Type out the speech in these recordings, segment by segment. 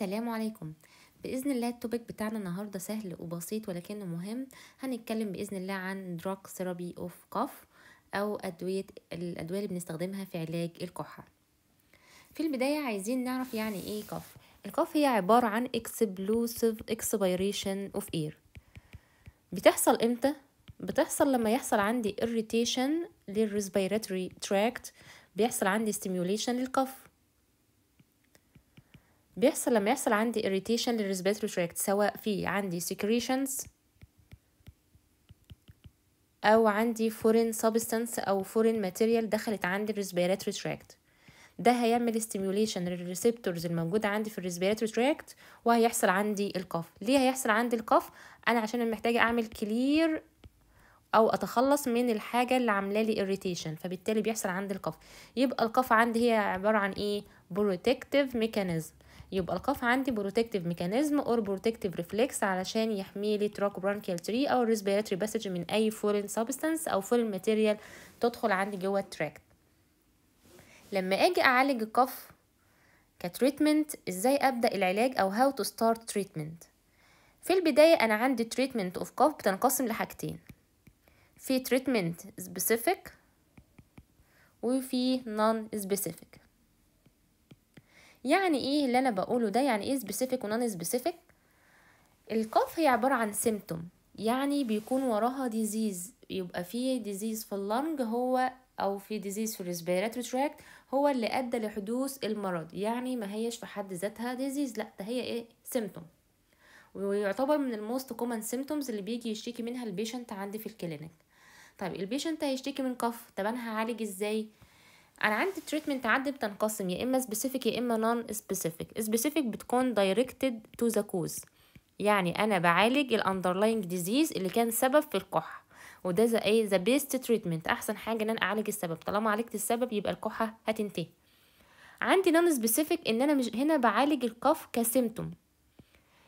السلام عليكم. بإذن الله التوبيك بتاعنا النهاردة سهل وبسيط ولكنه مهم. هنتكلم بإذن الله عن drug therapy of cough أو الأدوية اللي بنستخدمها في علاج الكحة. في البداية عايزين نعرف يعني إيه cough. الكوف هي عبارة عن explosive expiration of air. بتحصل إمتى؟ بتحصل لما يحصل عندي irritation للrespiratory tract، بيحصل عندي stimulation للكف. بيحصل لما يحصل عندي irritation للريسبيراتوري تراكت، سواء في عندي secretions او عندي foreign substance او foreign material دخلت عندي الريسبيراتوري تراكت. ده هيعمل stimulation للريسبتورز الموجودة عندي في الريسبيراتوري تراكت وهيحصل عندي الكف. ليه هيحصل عندي الكف؟ انا عشان محتاجة اعمل clear او اتخلص من الحاجة اللي عاملة لي irritation، فبالتالي بيحصل عندي الكف. يبقى الكف عندي هي عبارة عن ايه؟ protective mechanism. يبقى الكف عندي protective mechanism or protective reflex علشان يحميلي trachobronchial tree او respiratory passage من اي foreign substance او foreign material تدخل عندي جوه التراكت. لما اجي اعالج الكف كتريتمنت، ازاي ابدا العلاج او how to start treatment؟ في البدايه انا عندي treatment of cough بتنقسم لحاجتين، في treatment specific وفي non specific. يعني ايه اللي انا بقوله ده؟ يعني ايه specific و non specific؟ الكوف هي عبارة عن symptom، يعني بيكون وراها disease، يبقى في disease في اللنج هو او في disease في الريسبيراتوري تراكت هو اللي ادى لحدوث المرض. يعني ما هيش في حد ذاتها disease، لا ده هي ايه؟ symptom، ويعتبر من الموست كومن symptoms اللي بيجي يشتكي منها البيشنت عندي في الكلينيك. طيب البيشنت هيشتكي من كف، طب انا هعالج ازاي؟ انا عندي تريتمنت عندي بتنقسم يا اما سبيسيفيك يا اما نون سبيسيفيك. سبيسيفيك بتكون دايركتد تو ذا كوز، يعني انا بعالج الاندرلاينج ديزيز اللي كان سبب في الكحه، وده ذا بيست تريتمنت، احسن حاجه ان انا اعالج السبب. طالما عالجت السبب يبقى الكحه هتنتهي. عندي نون سبيسيفيك ان انا مش هنا بعالج الكف كسيمتوم،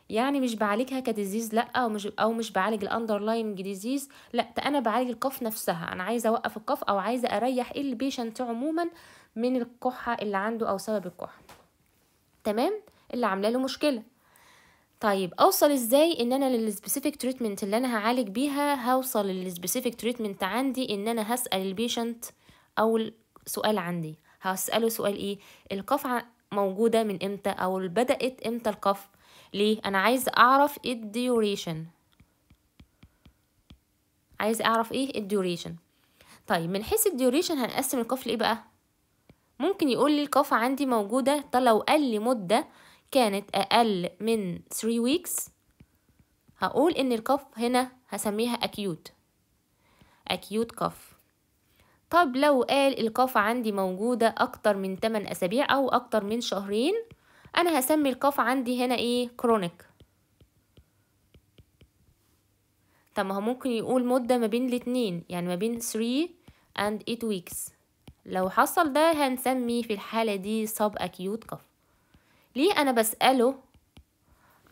يعني مش بعالجها كديزيز، لا، او مش بعالج الاندرلاينج ديزيز، لا ده انا بعالج الكف نفسها. انا عايزه اوقف الكف او عايزه اريح البيشنت عموما من الكحه اللي عنده او سبب الكحه، تمام، اللي عامله له مشكله. طيب اوصل ازاي ان انا للسبيسيفيك تريتمنت اللي انا هعالج بيها؟ هوصل للسبيسيفيك تريتمنت عندي ان انا هسال البيشنت اول سؤال عندي. هساله سؤال ايه؟ الكف موجوده من امتى او بدات امتى الكف؟ ليه؟ انا عايز اعرف الديوريشن، عايز اعرف ايه الديوريشن. طيب من حيث الديوريشن هنقسم الكف لايه بقى؟ ممكن يقول لي الكف عندي موجوده، طب لو قال لي مده كانت اقل من 3 weeks هقول ان الكف هنا هسميها acute كف. طب لو قال الكف عندي موجوده اكتر من 8 اسابيع او اكتر من شهرين، انا هسمي الكف عندي هنا ايه؟ كرونيك. طب ما هو ممكن يقول مدة ما بين الاتنين، يعني ما بين 3 and 8 weeks. لو حصل ده هنسمي في الحالة دي subacute cough. ليه أنا بسأله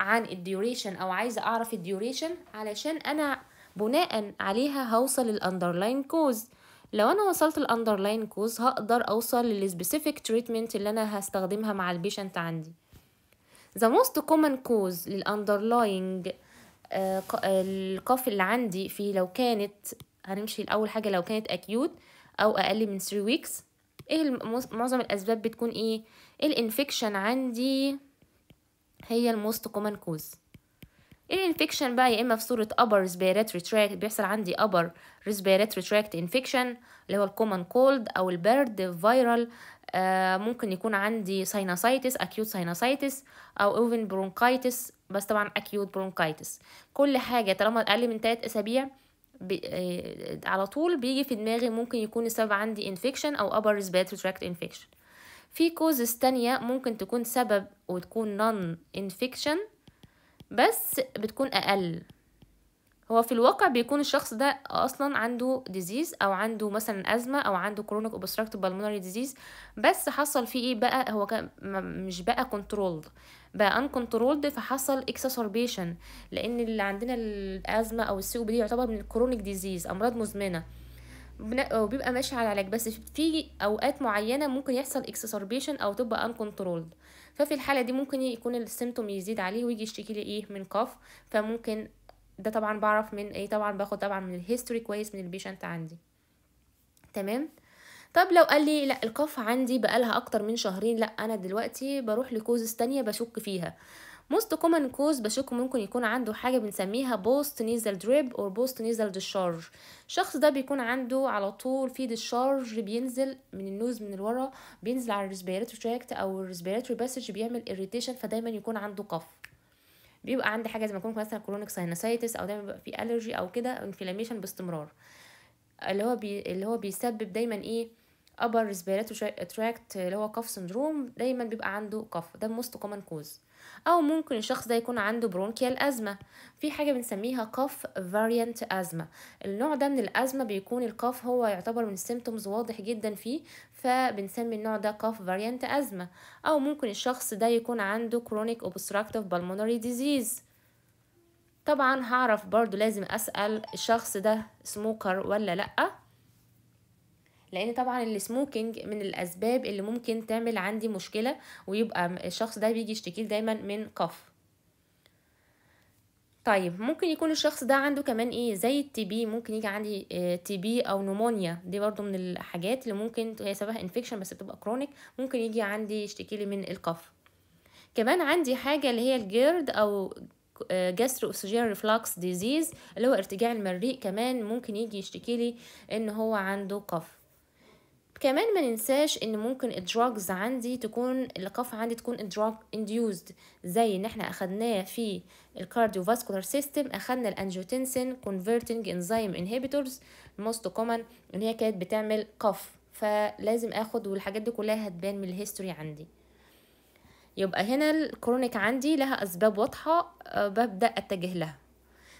عن الديوريشن أو عايزة أعرف الديوريشن؟ علشان أنا بناء عليها هوصل للأندرلاين كوز. لو أنا وصلت للأندرلاين كوز هقدر أوصل للسبيسيفيك تريتمنت اللي أنا هستخدمها مع البيشنت عندي. The most common cause للأندرلاين الكف اللي عندي في، لو كانت، هنمشي الأول حاجة لو كانت acute أو أقل من 3 weeks، ايه معظم الأسباب بتكون ايه؟ الانفكشن عندي هي الموست كومن كوز. الانفكشن بقى يا إما في صورة upper respiratory tract، بيحصل عندي upper respiratory tract infection اللي هو الكومن كولد أو البرد فيرال، ممكن يكون عندي sinusitis acute sinusitis أو even bronchitis، بس طبعا acute bronchitis. كل حاجة طالما أقل من 3 أسابيع على طول بيجي في دماغي ممكن يكون السبب عندي infection أو upper respiratory tract infection. في كوزز تانية ممكن تكون سبب وتكون non infection بس بتكون أقل. هو في الواقع بيكون الشخص ده أصلا عنده ديزيز أو عنده مثلا أزمة أو عنده chronic obstructive pulmonary disease، بس حصل فيه إيه بقى؟ هو كان مش بقى controlled، بقى uncontrolled، فحصل exacerbation. لأن اللي عندنا الأزمة أو الCOPD يعتبر من الكرونيك ديزيز، أمراض مزمنة، وبيبقى ماشي على علاج، بس في اوقات معينه ممكن يحصل اكسسربيشن او تبقى انكنترولد. ففي الحاله دي ممكن يكون السيمتوم يزيد عليه ويجي يشتكي لي ايه من كاف. فممكن ده طبعا بعرف من ايه، طبعا باخد طبعا من الهيستوري كويس من البيشنت عندي. تمام. طب لو قال لي لا الكف عندي بقالها اكتر من شهرين، لا انا دلوقتي بروح لكوزز تانية بشك فيها. most common cause بشك ممكن يكون عنده حاجة بنسميها post nasal drip or post nasal discharge. الشخص ده بيكون عنده على طول في discharge بينزل من النوز من الورا، بينزل على respiratory tract او respiratory passage، بيعمل irritation، فدايما يكون عنده قف. بيبقى عندي حاجة زي ما يكون مثلا chronic sinusitis، او دايما بيبقى في allergy او كده inflammation باستمرار، اللي هو بيسبب دايما ايه upper respiratory tract اللي هو cough syndrome، دايما بيبقى عنده cough. ده most common cause. او ممكن الشخص ده يكون عنده bronchial asthma، في حاجة بنسميها cough variant asthma. النوع ده من الأزمة بيكون الكاف هو يعتبر من السيمتومز واضح جدا فيه، فبنسمي النوع ده cough variant asthma. او ممكن الشخص ده يكون عنده chronic obstructive pulmonary disease. طبعا هعرف برضو لازم أسأل الشخص ده سموكر ولا لأ، لان طبعا السموكينج من الاسباب اللي ممكن تعمل عندي مشكله، ويبقى الشخص ده بيجي يشتكي دايما من كف. طيب ممكن يكون الشخص ده عنده كمان ايه زي التي بي، ممكن يجي عندي تي بي او نمونيا، دي برضو من الحاجات اللي ممكن هي سببها انفكشن بس بتبقى كرونيك، ممكن يجي عندي يشتكي لي من الكف. كمان عندي حاجه اللي هي الجيرد او جاسترو اسوجيال ريفلكس ديزيز، اللي هو ارتجاع المريء، كمان ممكن يجي يشتكي لي ان هو عنده كف. كمان ما ننساش ان ممكن الدراجز عندي تكون القف عندي تكون الدراج انديوزد، زي ان احنا اخدناه في الكارديوفاسكولار سيستم، اخدنا الانجيوتنسين كونفرتنج انزيم انهبيتورز موست كومن ان هي كانت بتعمل قف، فلازم اخد، والحاجات دي كلها هتبان من الهيستوري عندي. يبقى هنا الكرونيك عندي لها اسباب واضحه ببدا اتجه لها.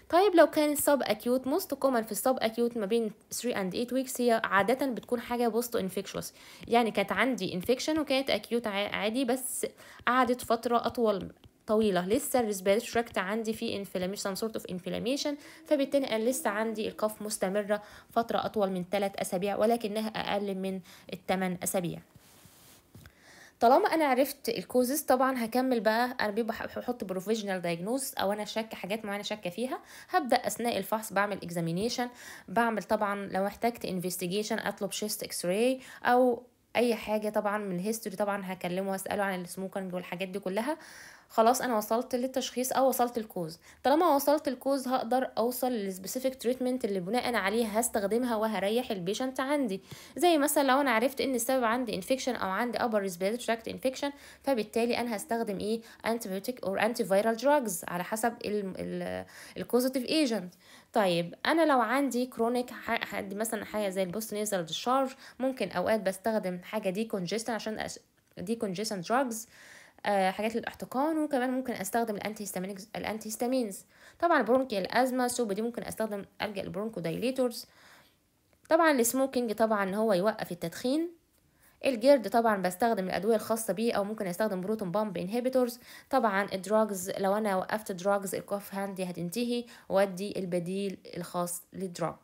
طيب لو كان السب اكيوت، موست كومن في السب اكيوت ما بين 3 and 8 weeks هي عاده بتكون حاجه بوست انفكشوس، يعني كانت عندي انفكشن وكانت اكيوت عادي، بس قعدت فتره اطول طويله، لسه الريسبيراتوري تراكت عندي فيه انفلاميشن سورت اوف انفلاميشن، فبالتالي انا لسه عندي القف مستمره فتره اطول من 3 اسابيع ولكنها اقل من 8 اسابيع. طالما انا عرفت الكوزز، طبعا هكمل بقى، انا بيبقى بحط بروفيجنال دايجنوز او انا شاكه حاجات معينه شاكه فيها، هبدا اثناء الفحص بعمل اكزامينيشن، بعمل طبعا لو احتجت انفستيجيشن اطلب شيست اكس راي او اي حاجه طبعا من الهيستوري، طبعا هكلمه واساله عن السموكينج والحاجات دي كلها. خلاص انا وصلت للتشخيص او وصلت الكوز. طالما وصلت الكوز هقدر اوصل للسبيسيفيك تريتمنت اللي بناء عليها هستخدمها وهريح البيشنت عندي. زي مثلا لو انا عرفت ان السبب عندي انفكشن او عندي upper respiratory tract infection، فبالتالي انا هستخدم ايه antibiotic or antiviral drugs على حسب الكوزيتيف ايجنت. طيب انا لو عندي كرونيك عندي مثلا حاجه زي البوست نيزل ديشارج، ممكن اوقات بستخدم حاجه دي كونجستن عشان دي كونجستن دراجز، حاجات للاحتقان، وكمان ممكن استخدم الانتي هيستامينز. طبعا البرونكيال ازمه سوبا دي ممكن استخدم الجا البرونكو دايليتورز. طبعا السموكينج طبعا هو يوقف التدخين. الجيرد طبعا بستخدم الادويه الخاصه بيه او ممكن استخدم بروتون بامب انهبيتورز. طبعا الدراجز لو انا وقفت دراجز الكوف عندي هتنتهي وادي البديل الخاص للدراج.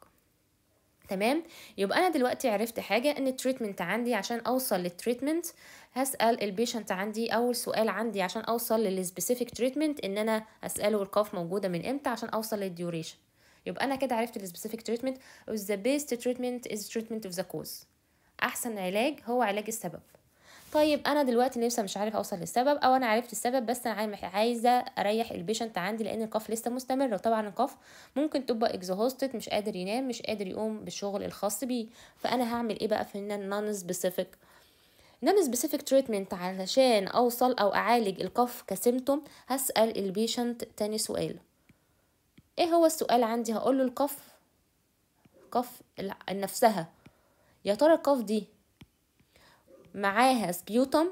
تمام. يبقى انا دلوقتي عرفت حاجه ان التريتمنت عندي، عشان اوصل للتريتمنت هسال البيشنت عندي، اول سؤال عندي عشان اوصل للسبيسيفيك تريتمنت ان انا اساله القاف موجوده من امتى عشان اوصل للديوريشن. يبقى انا كده عرفت السبيسيفيك تريتمنت. the best treatment is treatment of the cause. احسن علاج هو علاج السبب. طيب انا دلوقتي لسه مش عارف اوصل للسبب، او انا عرفت السبب بس انا عايزه اريح البيشنت عندي لان القف لسه مستمر، وطبعا القف ممكن تبقى اكزهوستد، مش قادر ينام، مش قادر يقوم بالشغل الخاص بيه. فانا هعمل ايه بقى في النون سبيسيفيك تريتمنت علشان اوصل او اعالج القف كسيمتوم؟ هسال البيشنت تاني سؤال. ايه هو السؤال عندي؟ هقول له القف نفسها، يا ترى القف دي معاها سبيوتم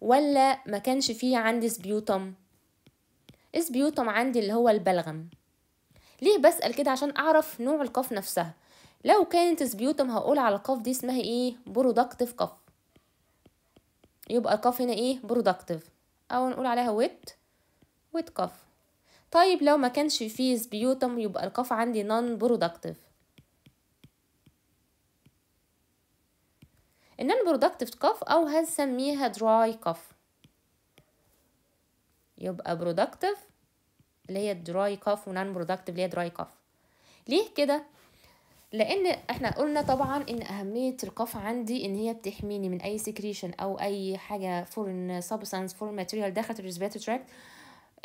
ولا ما كانش فيه عندي سبيوتم؟ سبيوتم عندي اللي هو البلغم. ليه بسأل كده؟ عشان اعرف نوع القف نفسها. لو كانت سبيوتم هقول على القف دي اسمها ايه؟ برودكتيف قف. يبقى القف هنا ايه؟ برودكتيف، او نقول عليها ويت قف. طيب لو ما كانش فيه سبيوتم يبقى القف عندي non productive. النون برودكتيف كاف او هنسميها دراي كاف، يبقى برودكتيف اللي هي دراي كاف ونون برودكتيف اللي هي دراي كاف. ليه كده؟ لان احنا قلنا طبعا ان اهميه القف عندي ان هي بتحميني من اي سكريشن او اي حاجه فورين سبستانس فورين ماتيريال داخل الريسبيراتوري تراكت.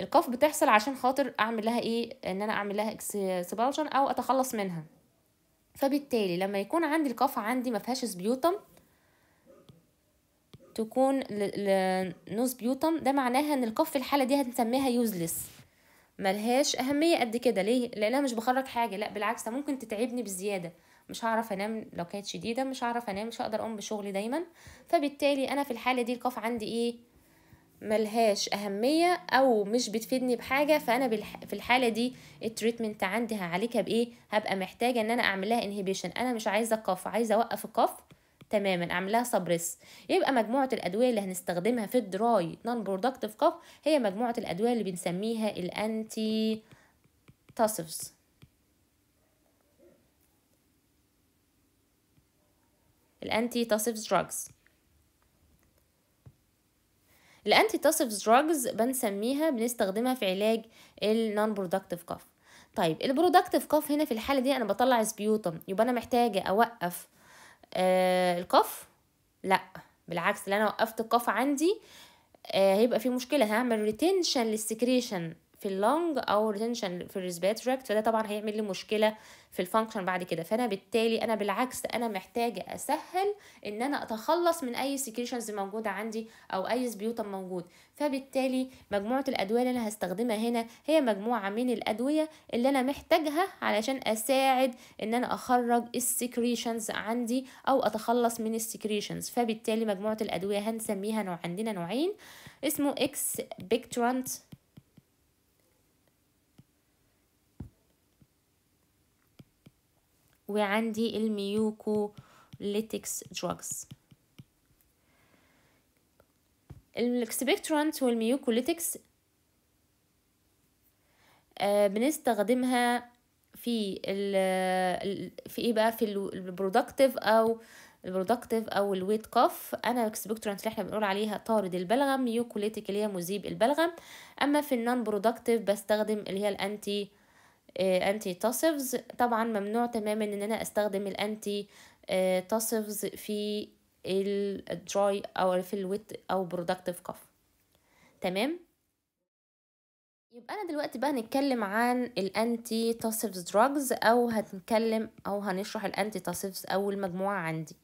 القف بتحصل عشان خاطر اعمل لها ايه، ان انا اعمل لها اكسبالشن او اتخلص منها. فبالتالي لما يكون عندي القف عندي ما فيهاش سبيوتم، تكون نو سبيوتم، ده معناها ان القف في الحاله دي هنسميها يوزلس، ملهاش اهميه قد كده. ليه؟ لانها مش بخرج حاجه، لا بالعكس ممكن تتعبني بزياده، مش هعرف انام لو كانت شديده، مش هعرف انام، مش هقدر اقوم بشغلي دايما. فبالتالي انا في الحاله دي القف عندي ايه، ملهاش اهميه او مش بتفيدني بحاجه. فانا في الحاله دي التريتمنت عندي هعالجها بايه، هبقى محتاجه ان انا اعمل لها انهيبيشن. انا مش عايزه القف، عايزه اوقف القف تماما، اعمل لها سبريس. يبقى مجموعه الادويه اللي هنستخدمها في الدراي نون برودكتيف كاف هي مجموعه الادويه اللي بنسميها الانتي تاسفز. الانتي تاسفز دراجز. الانتي تاسفز دراجز بنستخدمها في علاج النون برودكتيف كاف. طيب البرودكتيف كاف هنا في الحاله دي انا بطلع سبيوتم، يبقى انا محتاجه اوقف القف؟ لا بالعكس، لو انا وقفت القف عندي هيبقى في مشكله، هعمل ريتنشن للسكريشن في اللونج او ريتنشن في الريسبيراتوري تراكت، فده طبعا هيعمل لي مشكله في الفانكشن بعد كده. فانا بالتالي انا بالعكس انا محتاجه اسهل ان انا اتخلص من اي سكريشنز موجوده عندي او اي سبيوتم موجود. فبالتالي مجموعه الادويه اللي انا هستخدمها هنا هي مجموعه من الادويه اللي انا محتاجها علشان اساعد ان انا اخرج السكريشنز عندي او اتخلص من السكريشنز. فبالتالي مجموعه الادويه هنسميها عندنا نوعين، اسمه اكسبكتورانت وعندي الميوكوليتكس دراجز. الاكسبكتورانت والميوكوليتكس بنستخدمها في في ايه بقى، في البرودكتيف او الويت كاف. انا الاكسبكتورانت اللي احنا بنقول عليها طارد البلغم، ميوكوليتك اللي هي مذيب البلغم. اما في النون برودكتيف بستخدم اللي هي انتي تاسفز. طبعا ممنوع تماما ان انا استخدم الانتي تاسفز في الدراي او في الويت او برودكتيف كاف. تمام. يبقى انا دلوقتي بقى هنتكلم عن الانتي تاسفز دراجز، او هنتكلم او هنشرح الانتي تاسفز. اول مجموعه عندي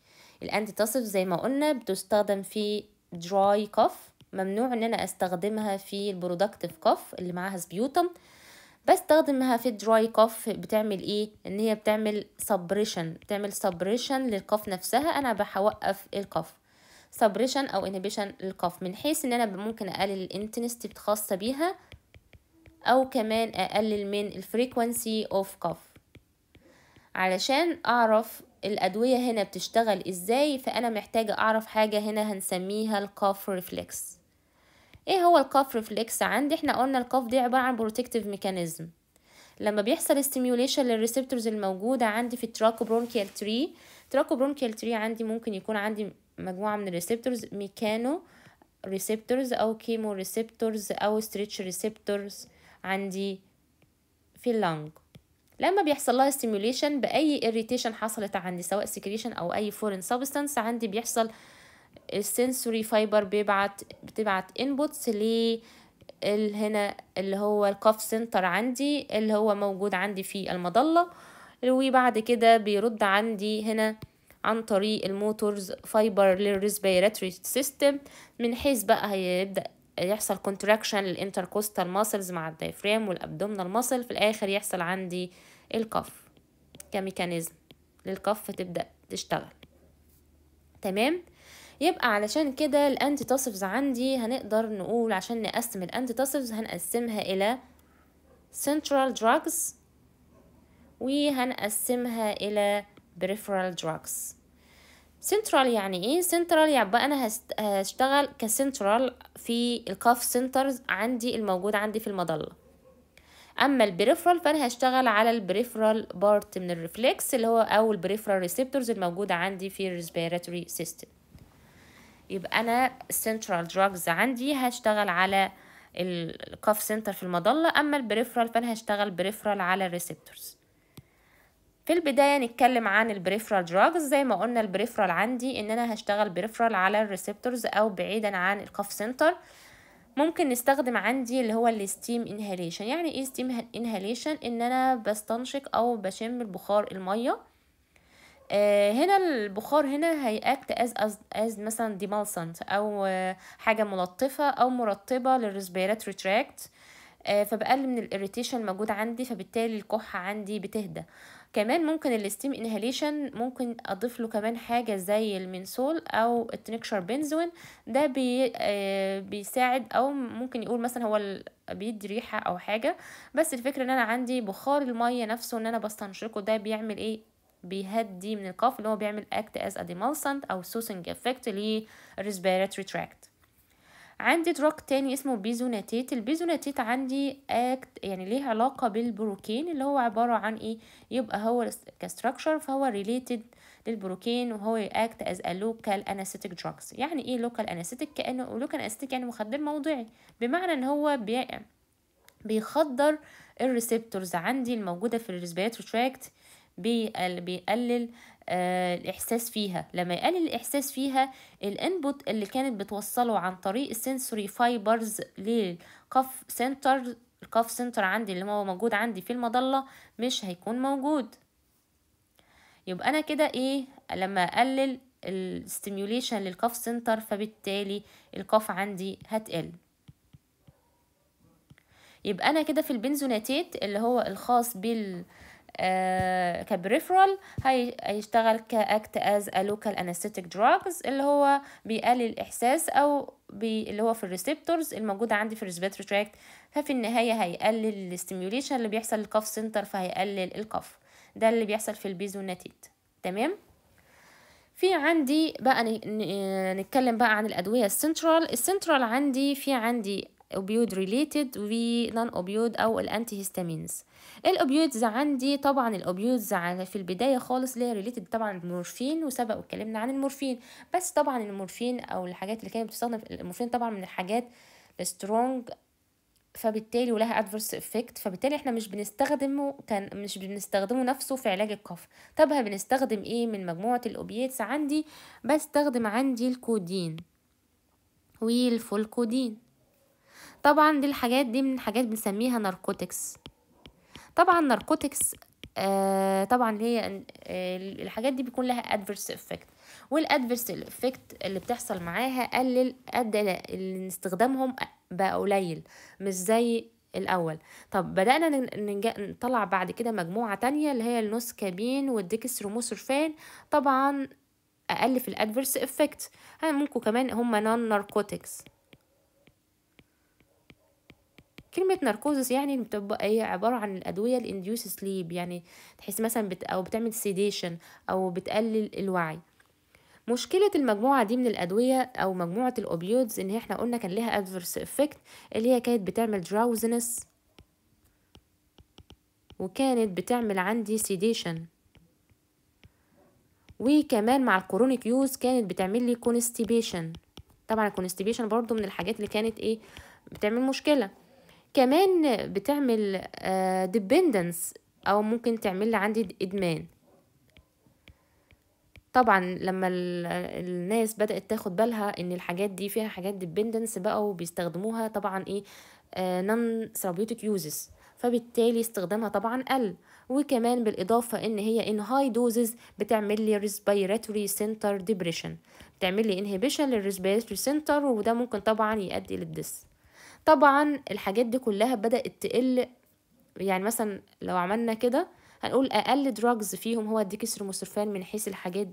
الانتي تاسفز زي ما قلنا بتستخدم في دراي كاف، ممنوع ان انا استخدمها في البرودكتيف كاف اللي معاها سبيوتم. بستخدمها في الدراي كاف بتعمل ايه، ان هي بتعمل سبريشن للكاف نفسها. انا بوقف الكاف، سبريشن او انهبيشن للكاف، من حيث ان انا ممكن اقلل الانتنستي الخاصه بيها او كمان اقلل من الفريكوانسي اوف كاف. علشان اعرف الادويه هنا بتشتغل ازاي، فانا محتاجه اعرف حاجه هنا هنسميها الكاف ريفلكس. ايه هو الكاف ريفلكس عندي؟ احنا قلنا الكاف دي عباره عن بروتكتيف ميكانيزم. لما بيحصل ستيميوليشن للريسبتورز الموجوده عندي في التراكوبرونكيال تري. التراكوبرونكيال تري عندي ممكن يكون عندي مجموعه من الريسبتورز، ميكانو ريسبتورز او كيمو ريسبتورز او ستريتش ريسبتورز عندي في اللنج. لما بيحصل لها ستيميوليشن باي irritation حصلت عندي، سواء سكريشن او اي فورين سبستانس عندي، بيحصل السنسوري فايبر بتبعت انبوتس هنا اللي هو الكاف سنتر عندي اللي هو موجود عندي في المظله، وبعد كده بيرد عندي هنا عن طريق الموتورز فايبر للريسبيراتوري سيستم، من حيث بقى هيبدأ يحصل كونتراكشن للانتركوستال ماسلز مع الدايفرام والابدومينال ماسل. في الاخر يحصل عندي الكف كميكانيزم للكف تبدأ تشتغل. تمام. يبقى علشان كده الانتي تاسفز عندي هنقدر نقول، عشان نقسم الانتي تاسفز هنقسمها الى central drugs وهنقسمها الى peripheral drugs. سنترال يعني ايه؟ سنترال يعني بقى انا هشتغل كسنترال في الكاف سنترز عندي الموجود عندي في المظله. اما البريفرال فانا هشتغل على البريفرال بارت من الريفلكس اللي هو او البريفرال ريسبتورز الموجوده عندي في الريسبيراتوري سيستم. يبقى انا السنترال دراجز عندي هشتغل على الكاف سنتر في المظله، اما البريفرال فانا هشتغل بريفرال على الريسبتورز. في البدايه نتكلم عن البريفرال دراجز. زي ما قلنا البريفرال عندي ان انا هشتغل بريفرال على الريسبتورز او بعيدا عن الكاف سنتر. ممكن نستخدم عندي اللي هو الستيم انهاليشن. يعني ايه ستيم انهاليشن؟ ان انا بستنشق او بشم البخار الميه. هنا البخار هنا هيأكت از مثلا ديمالسنت او حاجه ملطفه او مرطبه للريسبيراتوري تراكت، فبقلل من الاريتيشن الموجود عندي، فبالتالي الكحه عندي بتهدى. كمان ممكن الستيم انهاليشن ممكن اضيف له كمان حاجه زي المنسول او التنكشر بنزوين. ده بيساعد، او ممكن يقول مثلا هو بيدي ريحه او حاجه، بس الفكره ان انا عندي بخار الميه نفسه ان انا بستنشقه ده بيعمل ايه؟ بيهدي من الكاف، اللي هو بيعمل act as a demulcent او soothing effect للريسبيراتوري تراكت. عندي دراج تاني اسمه بيزوناتيت. البيزوناتيت عندي يعني ليه علاقة بالبروكين، اللي هو عبارة عن ايه؟ يبقى هو كستراكشر فهو related للبروكين، وهو act as a local anesthetic drugs. يعني ايه local anesthetic؟ كأنه local anesthetic يعني مخدر موضعي، بمعنى ان هو بيخدر الريسبتورز عندي الموجودة في الريسبيراتوري تراكت، بيقلل الإحساس فيها. لما يقلل الإحساس فيها الانبوت اللي كانت بتوصله عن طريق السنسوري فايبرز للكاف سنتر، الكاف سنتر عندي اللي هو موجود عندي في المظلة مش هيكون موجود. يبقى أنا كده إيه؟ لما أقلل الستيميوليشن للكاف سنتر فبالتالي الكاف عندي هتقل. يبقى أنا كده في البنزوناتيت اللي هو الخاص بال كبريفرال هيشتغل كاكت از ا لوكال انستيك دراجز، اللي هو بيقلل الاحساس او اللي هو في الريسبتورز الموجوده عندي في الريسبيراتوري تراكت، ففي النهايه هيقلل الاستيميوليشن اللي بيحصل للكاف سنتر فهيقلل الكاف. ده اللي بيحصل في البيزوناتيت. تمام. في عندي بقى نتكلم بقى عن الادويه السنترال عندي في عندي اوبيود ريليتد ونون اوبيود او الانتي هيستامينز. الاوبيودز عندي طبعا الاوبيودز في البدايه خالص ليها ريليتد طبعا المورفين، وسبق واتكلمنا عن المورفين. بس طبعا المورفين او الحاجات اللي كانت بتستخدم المورفين طبعا من الحاجات السترونج، فبالتالي ولها ادفرس افكت، فبالتالي احنا مش بنستخدمه نفسه في علاج الكف. طب بنستخدم ايه من مجموعه الاوبياتس عندي؟ بستخدم عندي الكودين والفولكودين. طبعا دي الحاجات دي من حاجات بنسميها ناركوتكس. طبعا ناركوتكس طبعا اللي هي الحاجات دي بيكون لها ادفرس افكت، والادفرس افكت اللي بتحصل معاها ادى استخدامهم بقى قليل مش زي الاول. طب بدأنا نطلع بعد كده مجموعة تانية اللي هي النوسكابين والديكستروموسورفان، طبعا اقل في الادفرس افكت. ممكن كمان هم نون ناركوتكس. كلمة ناركوزس يعني بتبقى ايه؟ عبارة عن الأدوية الانديوس سليب، يعني تحس مثلا أو بتعمل سيديشن أو بتقلل الوعي. مشكلة المجموعة دي من الأدوية أو مجموعة الأوبيودز إن احنا قلنا كان ليها adverse effect اللي هي كانت بتعمل drowsiness، وكانت بتعمل عندي sedation، وكمان مع الكرونيك يوز كانت بتعمل لي constipation. طبعا الكونستيبيشن برضو من الحاجات اللي كانت ايه؟ بتعمل مشكلة. كمان بتعمل dependence او ممكن تعمل لي عندي ادمان. طبعا لما الناس بدأت تاخد بالها ان الحاجات دي فيها حاجات dependence بقوا بيستخدموها طبعا ايه؟ non therapeutic uses، فبالتالي استخدامها طبعا قل. وكمان بالاضافة ان هي in high doses بتعمل لي respiratory center depression، بتعمل لي inhibition للريسبيراتوري سنتر، وده ممكن طبعا يؤدي للدس. طبعا الحاجات دي كلها بدأت تقل. يعني مثلا لو عملنا كده هنقول اقل دراجز فيهم هو الديكستروموسورفان من حيث الحاجات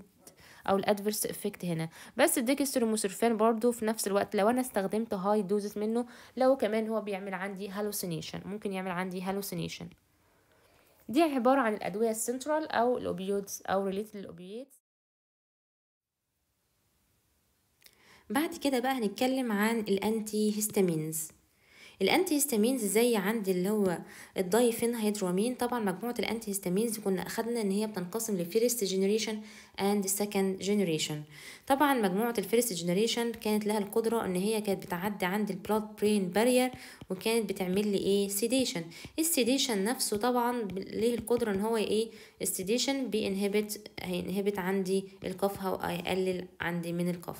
او الادفرس افكت هنا. بس الديكستروموسورفان برضو في نفس الوقت لو انا استخدمت هاي دوزز منه لو كمان هو بيعمل عندي هالوسينيشن، ممكن يعمل عندي هالوسينيشن. دي عبارة عن الادوية السنترال او الاوبيودز او ريليتد للاوبيودز. بعد كده بقى هنتكلم عن الانتي هيستامينز. الانتي هيستامينز زي عندي اللي هو الدايفينهيدرامين. طبعا مجموعه الانتي هيستامينز كنا اخدنا ان هي بتنقسم لفيرست جينيريشن اند سكند جينيريشن. طبعا مجموعه الفيرست جينيريشن كانت لها القدره ان هي كانت بتعدي عند البلاد برين بارير، وكانت بتعمل لي ايه سيديشن. السيديشن نفسه طبعا ليه القدره ان هو ايه السيديشن هينهبت عندي القف او هيقلل عندي من القف.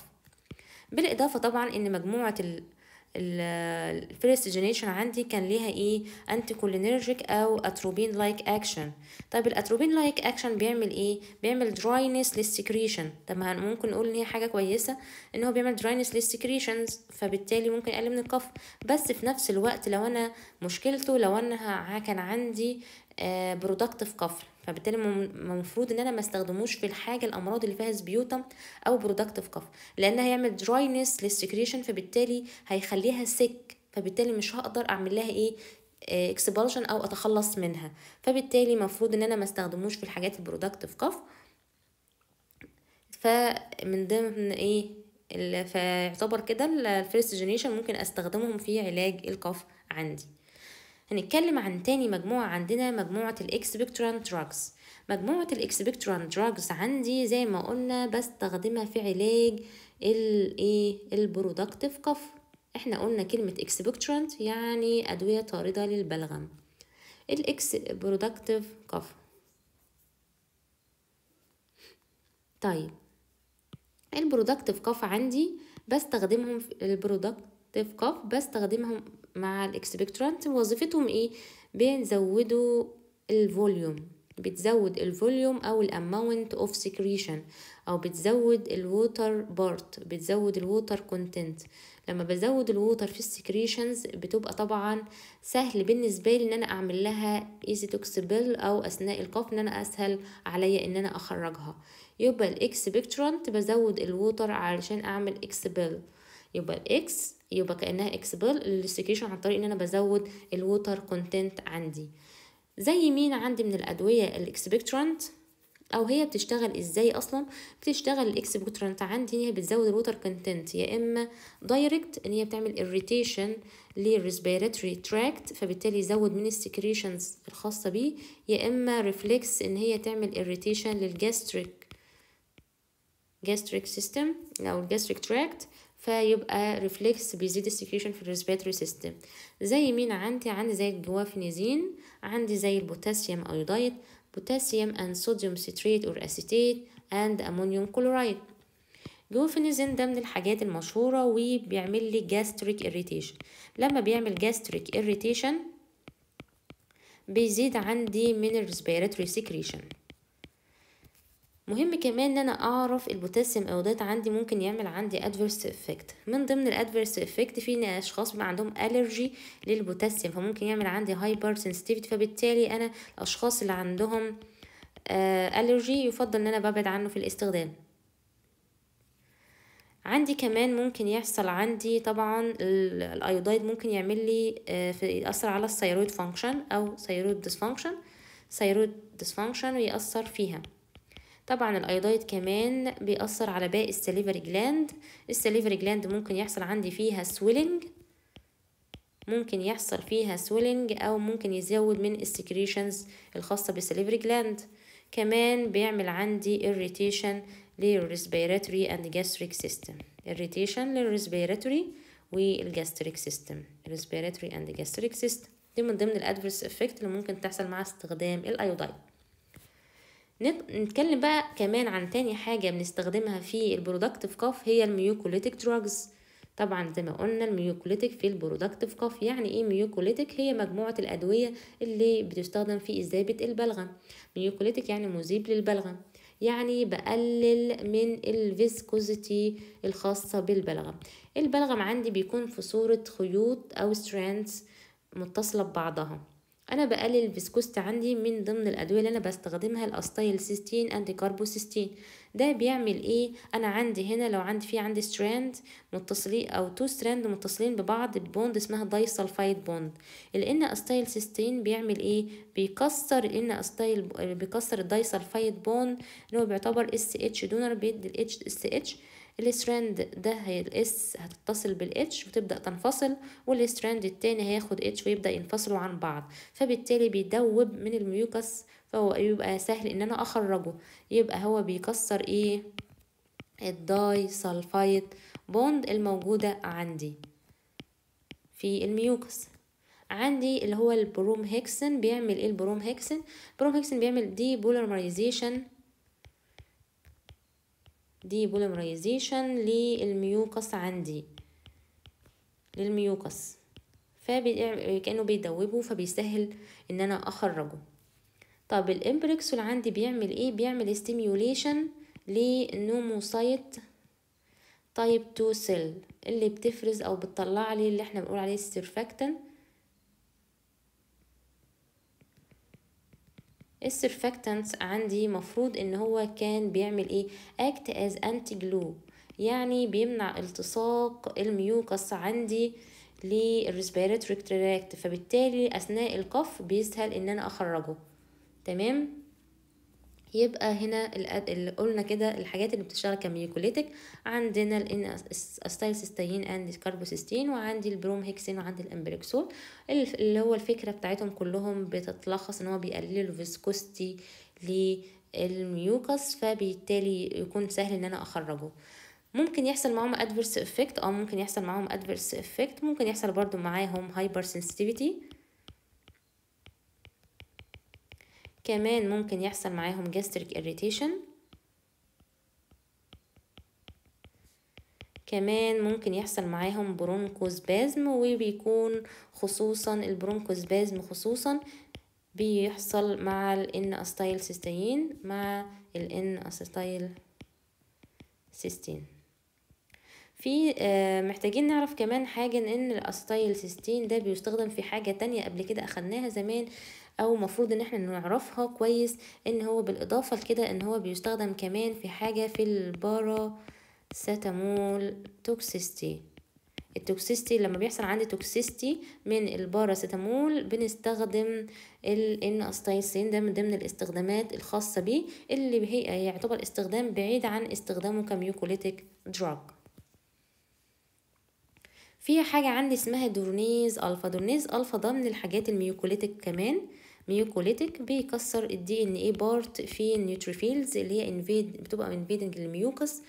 بالاضافه طبعا ان مجموعه الفيرست جينيريشن عندي كان ليها ايه انتي كولينرجيك او اتروبين لايك اكشن. طيب الاتروبين لايك اكشن بيعمل ايه؟ بيعمل دراينس للسكريشن. طب ممكن نقول ان هي حاجه كويسه ان هو بيعمل دراينس للسكريشنز، فبالتالي ممكن يقلل من القف. بس في نفس الوقت لو انا مشكلته لو انا كان عندي برودكتيف قفل، فبالتالي المفروض ان انا ما استخدموش في الحاجه الامراض اللي فيها سبيوتم او برودكتيف قفل، لان هيعمل دراينس للسكريشن، فبالتالي هيخليها سك، فبالتالي مش هقدر اعمل لها ايه اكسبالشن او اتخلص منها. فبالتالي المفروض ان انا ما استخدموش في الحاجات البرودكتيف قف. فمن ضمن ايه فيعتبر كده الفيرست جينيريشن ممكن استخدمهم في علاج القف عندي. هنتكلم عن تاني مجموعة عندنا، مجموعة الاكسبكتورانت دراجز. مجموعة الاكسبكتورانت دراجز عندي زي ما قلنا بستخدمها في علاج البرودكتيف قف. احنا قلنا كلمة اكسبكتورانت يعني أدوية طاردة للبلغم. برودكتيف قف. طيب البرودكتيف قف عندي بستخدمهم في البرودكتيف قف بستخدمهم مع الاكسبكتورانت. وظيفتهم ايه؟ بنزودوا الفوليوم، بتزود الفوليوم او الاماونت اوف سكريشن، او بتزود الووتر بارت، بتزود الووتر كونتنت. لما بزود الووتر في السكريشنز بتبقى طبعا سهل بالنسبه لي ان انا اعمل لها ايزي توكسبل، او اثناء القف ان انا اسهل عليا ان انا اخرجها. يبقى الاكسبكتورانت بزود الووتر علشان اعمل اكسبل، يبقى الاكس يبقى كانها اكسبل السكريشن عن طريق ان انا بزود الووتر كونتنت عندي. زي مين عندي من الادويه الاكسبكتورانت، او هي بتشتغل ازاي اصلا؟ بتشتغل الاكسبكتورانت عندي ان هي بتزود الووتر كونتنت، يا اما دايركت ان هي بتعمل اريتيشن للريسبيراتوري تراكت فبالتالي يزود من السكريشنز الخاصه بيه، يا اما ريفلكس ان هي تعمل اريتيشن للجاستريك سيستم او الجاستريك تراكت، فيبقى ريفلكس بيزيد السكريشن في الريسبيراتوري سيستم. زي مين عندي زي الجوافينيزين، عندي زي البوتاسيوم ايودايد، potassium and sodium citrate or acetate and ammonium chloride. جوافينيزين ده من الحاجات المشهورة وبيعمل لي gastric irritation. لما بيعمل gastric irritation بيزيد عندي من الريسبيراتوري سكريشن. مهم كمان ان انا اعرف البوتاسيوم ايودات عندي ممكن يعمل عندي adverse effect. من ضمن الادفيرس افكت في اشخاص بيبقى عندهم الرجي للبوتاسيوم، فممكن يعمل عندي هايبر سنسيتيفيتي، فبالتالي انا الاشخاص اللي عندهم الرجي يفضل ان انا ببعد عنه في الاستخدام. عندي كمان ممكن يحصل عندي طبعا الايودايد ممكن يعمل لي يأثر على الثيرويد فانكشن او ثيرويد ديسفانكشن ويأثر فيها. طبعا الايودايد كمان بيأثر على باقي السليفري جلاند. السليفري جلاند ممكن يحصل عندي فيها سويلنج، او ممكن يزود من السكريشنز الخاصة بالسليفري جلاند. كمان بيعمل عندي irritation للريسبيراتوري and gastric system، irritation للريسبيراتوري والجاستريك سيستم، respiratory and gastric system. دي من ضمن الادفيرس افكت اللي ممكن تحصل مع استخدام الايودايد. نتكلم بقى كمان عن تاني حاجة بنستخدمها في البرودكتيف كاف هي الميوكوليتيك دراجز. طبعا زي ما قلنا الميوكوليتيك في البرودكتيف كاف. يعني ايه ميوكوليتيك؟ هي مجموعة الأدوية اللي بتستخدم في إذابة البلغم. ميوكوليتيك يعني مذيب للبلغم، يعني بقلل من الفيسكوزيتي الخاصة بالبلغم. البلغم عندي بيكون في صورة خيوط أو ستراندز متصلة ببعضها. انا بقلل الفيسكوست عندي. من ضمن الادويه اللي انا بستخدمها الاستايل سيستين اند كاربوسيستين. ده بيعمل ايه؟ انا عندي هنا لو عندي ستراند متصلين او تو ستراند متصلين ببعض ببوند اسمها دايسلفايد بوند. لان استايل سيستين بيعمل ايه؟ بيكسر الدايسلفايد بوند اللي هو بيعتبر اس اتش دونر، بيدي الاتش اس اتش الستراند ده الاس هتتصل بالاتش وتبدأ تنفصل، والستراند التاني هياخد اتش ويبدأ ينفصلوا عن بعض، فبالتالي بيدوب من الميوكس، فهو يبقى سهل ان انا اخرجه. يبقى هو بيكسر ايه؟ الداي سلفايد بوند الموجودة عندي في الميوكس. عندي اللي هو البروم هيكسن، بيعمل ايه البروم هيكسن؟ البروم هيكسن بيعمل دي بوليمرايزيشن للميوكس عندي، للميوكس، كأنه بيدوبه فبيسهل ان انا اخرجه. طب الامبريكسول عندي بيعمل ايه؟ بيعمل ستيميوليشن للنوموسايت تايب 2 سيل اللي بتفرز او بتطلع لي اللي احنا بنقول عليه السيرفاكتان. السيرفاكتانس عندي مفروض ان هو كان بيعمل ايه؟ act as anti glue، يعني بيمنع التصاق الميوكس عندي للريسبيراتوري تراكت، فبالتالي اثناء القف بيسهل ان انا اخرجه. تمام. يبقى هنا اللي قلنا كده الحاجات اللي بتشتغل كميوكوليتك، عندنا الاستايلسيستين اند كاربوسيستين، وعندي البروم هيكسين، وعندي الامبريكسول، اللي هو الفكره بتاعتهم كلهم بتتلخص ان هو بيقلل الفيسكوستي للميوكس، فبالتالي يكون سهل ان انا اخرجه. ممكن يحصل معاهم ادفيرس افكت، ممكن يحصل معاهم ادفيرس افكت، ممكن يحصل برضو معاهم هايبر سنسيتيفيتي، كمان ممكن يحصل معاهم gastric irritation، كمان ممكن يحصل معاهم برونكوسبازم، وبيكون خصوصا البرونكوسبازم خصوصا بيحصل مع الان استايل سيستين، مع الان استايل سيستين. في محتاجين نعرف كمان حاجة، ان الاستايل سيستين ده بيستخدم في حاجة تانية قبل كده اخدناها زمان، او مفروض ان احنا نعرفها كويس، ان هو بالاضافة لكده ان هو بيستخدم كمان في حاجة في الباراسيتامول توكسيستي. التوكسيستي لما بيحصل عندي توكسيستي من الباراسيتامول بنستخدم الان استايسين، ده من ضمن الاستخدامات الخاصة بيه، اللي هي يعتبر استخدام بعيد عن استخدامه كميوكوليتيك دراج. في حاجة عندي اسمها دورنيز الفا. دورنيز الفا ده من الحاجات الميوكوليتيك، كمان ميوكوليتيك، بيكسر الدي ان ايه بارت في النيوتروفيلز اللي هي بتبقى انفيدنج للميوكس،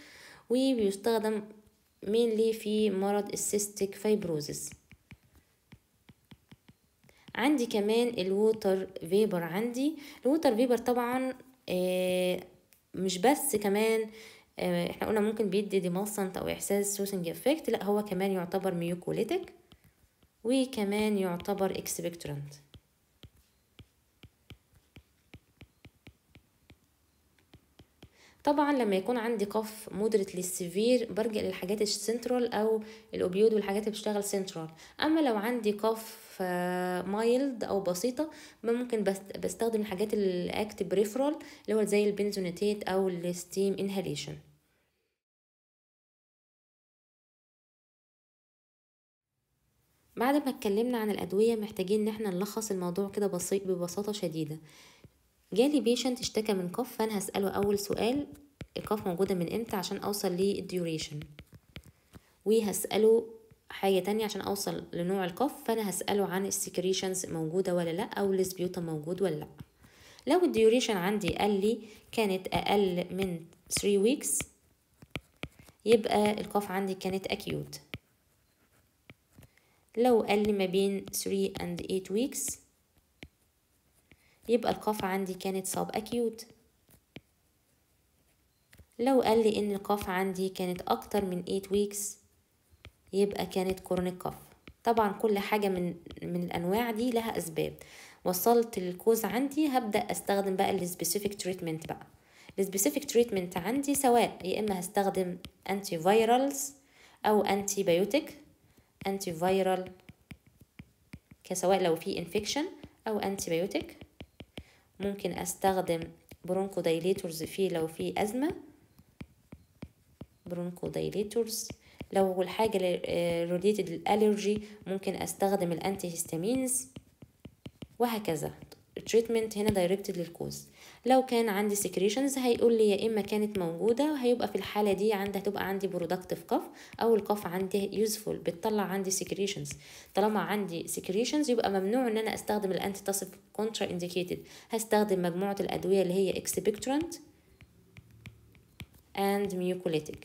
وبيستخدم mainly في مرض السيستيك فايبروزيس. عندي كمان الووتر فيبر. عندي الووتر فيبر طبعا مش بس كمان احنا قلنا ممكن بيدي ديمالسنت او احساس سوسنج افكت، لا هو كمان يعتبر ميوكوليتيك، وكمان يعتبر اكسبكتورانت. طبعا لما يكون عندي قف مودريت للسيفير برجع للحاجات السنترال او الاوبيود والحاجات اللي بتشتغل سنترال. اما لو عندي قف مايلد او بسيطه ممكن بستخدم الحاجات الاكت بريفرال اللي هو زي البنزونيتات او الستيم انهاليشن. بعد ما اتكلمنا عن الادويه محتاجين ان احنا نلخص الموضوع كده ببساطه شديده. جالي بيشنت اشتكى من قف، فانا هساله اول سؤال القف موجوده من امتى عشان اوصل للديوريشن، وهساله حاجه تانية عشان اوصل لنوع القف، فانا هساله عن السكريشنز موجوده ولا لا، او السبيوتم موجود ولا لا. لو الديوريشن عندي قال لي كانت اقل من 3 weeks يبقى القف عندي كانت acute. لو قال لي ما بين 3 and 8 weeks يبقى القف عندي كانت sub acute. لو قال لي ان القف عندي كانت اكتر من 8 weeks يبقى كانت كورونيك كف. طبعا كل حاجة من الانواع دي لها اسباب. وصلت للكوز عندي هبدأ استخدم بقى السبيسيفيك تريتمنت. بقى السبيسيفيك تريتمنت عندي سواء يا اما هستخدم انتي فيرالز او انتي بايوتيك. انتي فيرال كسواء لو في انفكشن او انتي بايوتيك. ممكن استخدم برونكو دايليتورز لو في ازمه، برونكو دايليتورز. لو الحاجه ريليتد للالرجي ممكن استخدم الانتي هيستامينز، وهكذا. التريتمنت هنا دايركتد للكوز. لو كان عندي سكريشنز هيقول لي يا اما كانت موجوده، هيبقى في الحاله دي هتبقى عندي برودكتيف كف، او الكف عندي يوزفول بتطلع عندي سكريشنز. طالما عندي سكريشنز يبقى ممنوع ان انا استخدم الانتي تاسيف، كونترا انديكيتد. هستخدم مجموعه الادويه اللي هي اكسبكتورانت and mucolytic.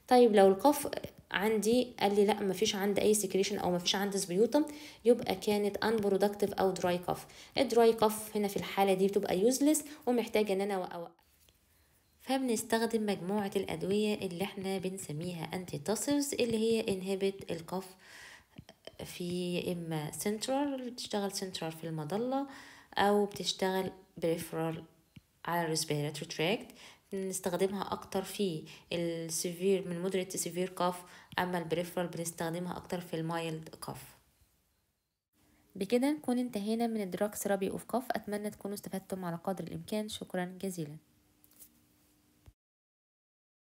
طيب لو القف عندي قال لي لا مفيش عندي اي سكريشن او مفيش عندي سبيوتم، يبقى كانت unproductive او دراي كف. الدراي كف هنا في الحاله دي بتبقى يوزلس ومحتاجه ان انا اوقف. فبنستخدم مجموعه الادويه اللي احنا بنسميها انتي تاسيفز، اللي هي انهبت القف في اما سنترال، بتشتغل سنترال في المظله، او بتشتغل بريفرال على الريسبيراتوري تراكت. بنستخدمها اكتر في السيفير من مودريت سيفير كاف، اما البريفرال بنستخدمها اكتر في المايلد كاف. بكده نكون انتهينا من الدراج ثيرابي اوف كاف. اتمنى تكونوا استفدتم على قدر الامكان. شكرا جزيلا.